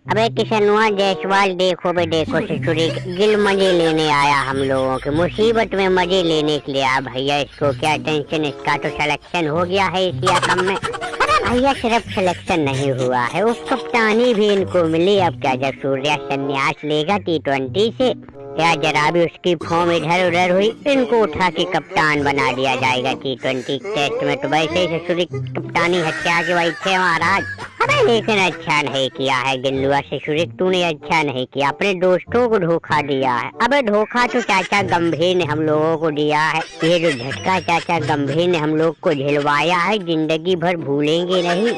अबे किशनुआ जायसवाल देखो बे देखो सिसुरी गिल मजे लेने आया हम लोगों के मुसीबत में मजे लेने के लिए। भैया इसको क्या टेंशन, इसका तो सिलेक्शन हो गया है एशिया कप में। अरे भैया सिर्फ सिलेक्शन नहीं हुआ है, वो कप्तानी भी इनको मिली। अब क्या जब सूर्या संन्यास लेगा T20 से या जरा भी उसकी फॉर्म इधर उधर हुई, इनको उठा के कप्तान बना दिया जाएगा T20 टेस्ट में। तो वैसे ही सिसुरी कप्तानी हत्या के बैठे महाराज। अरे लेकिन अच्छा नहीं किया है गिल्लुआ सिसुरी, तूने अच्छा नहीं किया, अपने दोस्तों को धोखा दिया है। अबे धोखा तो चाचा गंभीर ने हम लोगों को दिया है। ये जो झटका चाचा गंभीर ने हम लोग को झिलवाया है, जिंदगी भर भूलेंगे नहीं।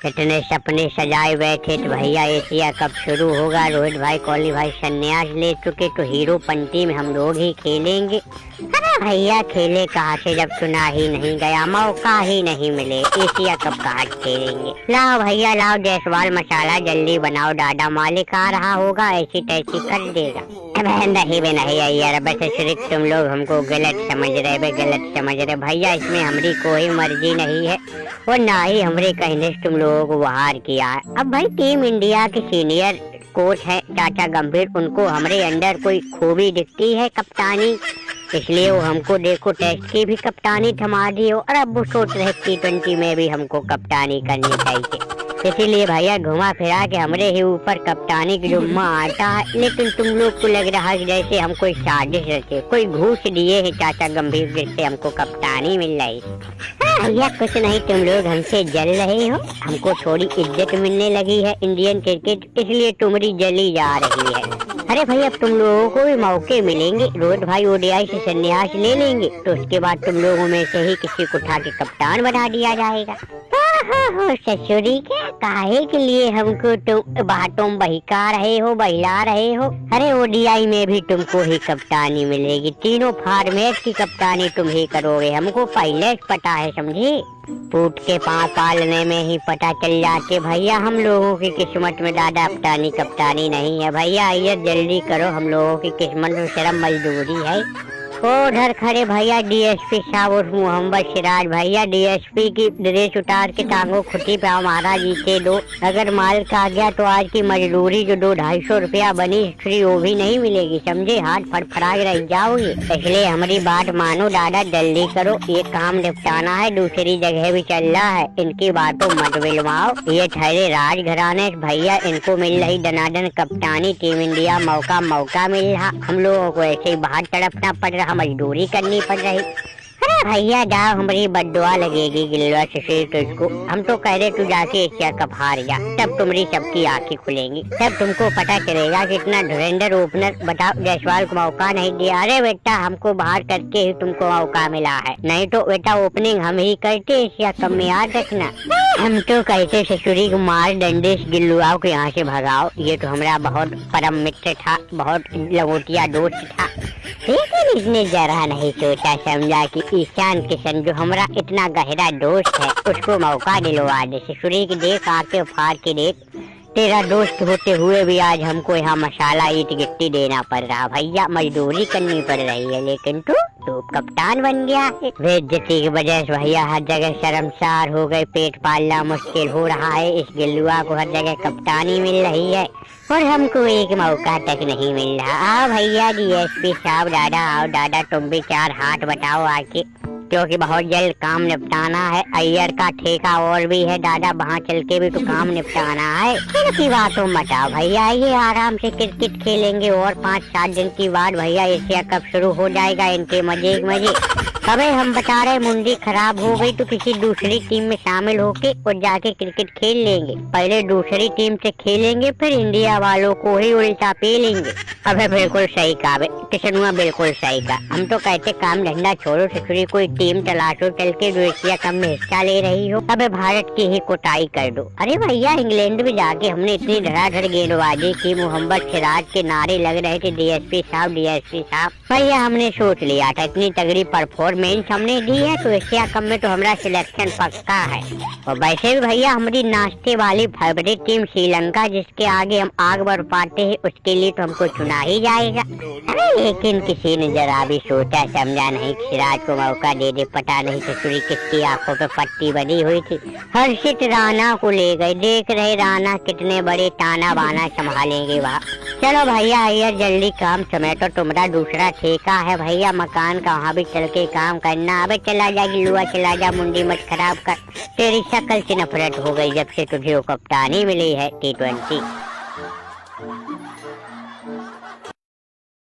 इतने सपने सजाए बैठे तो भैया एशिया कप शुरू होगा, रोहित भाई कोहली भाई संन्यास ले चुके तो हीरो पंती में हम लोग ही खेलेंगे। अरे भैया खेले कहाँ से जब चुना ही नहीं गया, मौका ही नहीं मिले, एशिया कप कहाँ खेलेंगे। लाओ भैया लाओ जायसवाल मसाला जल्दी बनाओ, दादा मालिक आ रहा होगा, ऐसी तैसी कर देगा। नहीं बे नहीं यार, वैसे सिर्फ तुम लोग हमको गलत समझ रहे, गलत समझ रहे भैया, इसमें हमारी कोई मर्जी नहीं है और ना ही हमरे कहने से तुम लोगों को बाहर किया है। अब भाई टीम इंडिया के सीनियर कोच है चाचा गंभीर, उनको हमारे अंदर कोई खूबी दिखती है कप्तानी, इसलिए वो हमको देखो टेस्ट की भी कप्तानी थमा दी हो, और अब वो सोच रहे T20 में भी हमको कप्तानी करनी चाहिए। इसीलिए भैया घुमा फिरा के हमरे ही ऊपर कप्तानी की जुम्मा आता है। लेकिन तुम लोग को लग रहा है जैसे हम कोई साजिश रचे, कोई घूस दिए है चाचा गंभीर जिससे हमको कप्तानी मिल रही। भैया कुछ नहीं, तुम लोग हमसे जल रहे हो, हमको थोड़ी इज्जत मिलने लगी है इंडियन क्रिकेट, इसलिए तुम्हारी जली जा रही है। अरे भैया अब तुम लोगों को भी मौके मिलेंगे, रोहित भाई ओडीआई से संन्यास ले लेंगे तो उसके बाद तुम लोगों में से ही किसी को उठा के कप्तान बना दिया जाएगा। ससुरी क्या काहे के लिए हमको तुम बातों बहका रहे हो, बहला रहे हो। अरे ओडीआई में भी तुमको ही कप्तानी मिलेगी, तीनों फॉर्मेट की कप्तानी तुम ही करोगे, हमको पहले पता है समझे। पूट के पाँव पालने में ही पता चल जाते भैया, हम लोगों की किस्मत में दादा कप्तानी नहीं है। भैया ये जल्दी करो, हम लोगों की किस्मत में सिर्फ मजदूरी है। उधर खड़े भैया डीएसपी साहब और मोहम्मद सिराज भैया, डीएसपी की ड्रेस उतार के टांगों खुटी पे हमारा जीते दो। अगर माल का गया तो आज की मजदूरी जो 200-250 रुपया बनी फ्री वो भी नहीं मिलेगी, समझे, हाथ फड़फड़ा के रह जाओगे। इसलिए हमारी बात मानो दादा, जल्दी करो, ये काम निपटाना है, दूसरी जगह भी चल रहा है, इनकी बातों मत बिलवाओ। ये ठहरे राजघराने भैया, इनको मिल रही दनादन कप्तानी, टीम इंडिया मौका मिल रहा, हम लोगों को ऐसे ही बाहर तड़पना पड़ रहा, मजदूरी करनी पड़ रही। अरे भैया जाओ, हमारी बद्दुआ लगेगी गिल्लुआ सिसुरी तो इसको। हम तो कह रहे तू जाके एशिया कप हार जा, तब तुम्हारी सबकी आंखें खुलेंगी, तब तुमको पता चलेगा कितना धुरंधर ओपनर। बताओ जायसवाल को मौका नहीं दिया। अरे बेटा हमको बाहर करके ही तुमको मौका मिला है, नहीं तो बेटा ओपनिंग हम ही करते एशिया कप में, याद रखना। हम तो कहते सिसुरी को मार डंडे से गिल्लुआ को यहाँ से भगाओ, ये तो हमारा बहुत परम मित्र था, बहुत लंगोटिया दोस्त था। लेकिन इसने जरा नहीं सोचा समझा कि ईशान किशन जो हमारा इतना गहरा दोस्त है उसको मौका दिलवा दे। सिसुरी की देख आके फाड़ के देख, तेरा दोस्त होते हुए भी आज हमको यहाँ मसाला ईट गिट्टी देना पड़ रहा भैया, मजदूरी करनी पड़ रही है। लेकिन तू कप्तान बन गया है, बेइज्जती की वजह से भैया हर जगह शर्मसार हो गए, पेट पालना मुश्किल हो रहा है। इस गिल्लुआ को हर जगह कप्तानी मिल रही है और हमको एक मौका तक नहीं मिल रहा। आओ भैया डीएसपी साहब, दादा आओ दादा, तुम भी चार हाथ बताओ आके, क्योंकि बहुत जल्द काम निपटाना है। अय्यर का ठेका और भी है दादा, वहाँ चल के भी तो काम निपटाना है। इनकी बातों मचाओ भैया, ये आराम से क्रिकेट खेलेंगे और 5-7 दिन की बाद भैया एशिया कप शुरू हो जाएगा, इनके मजे मजे। अबे हम बता रहे मुंडी खराब हो गई तो किसी दूसरी टीम में शामिल होके और जाके क्रिकेट खेल लेंगे, पहले दूसरी टीम से खेलेंगे फिर इंडिया वालों को ही उल्टा पे लेंगे। अबे बिल्कुल सही कहा किशनुआ, बिल्कुल सही कहा। हम तो कहते काम धंधा छोड़ो, सिसुरी कोई टीम तलाशो, चल के जो एशिया कप में हिस्सा ले रही हो, अबे भारत की ही कुटाई कर दो। अरे भैया इंग्लैंड में जाके हमने इतनी धड़ाधड़ गेंदबाजी की, मोहम्मद सिराज के नारे लग रहे थे डीएसपी साहब भैया, हमने सोच लिया था इतनी तगड़ी परफॉर्मेंस हमने दी है तो एशिया कप में तो हमारा सिलेक्शन पक्का है। और वैसे भी भैया हमारी नाश्ते वाली फेवरेट टीम श्रीलंका, जिसके आगे हम आग बढ़ पाते हैं, उसके लिए तो हमको चुना बना ही जाएगा। अरे लेकिन किसी ने जरा भी सोचा समझा नहीं, सिराज को मौका दे दे। पता नहीं ससुरी किसकी आंखों पे पट्टी बनी हुई थी। हर्षित राणा को ले गए। देख रहे राणा कितने बड़े ताना बाना संभालेंगे वहाँ। चलो भैया भैया जल्दी काम समेटो, तुम्हारा दूसरा ठेका है भैया मकान का, वहाँ भी चल के काम करना। अबे चला जा गिलुआ, चला जा, मुंडी मत खराब कर। तेरी शक्ल से नफरत हो गई जब से तुझे वो कप्तानी मिली है T20।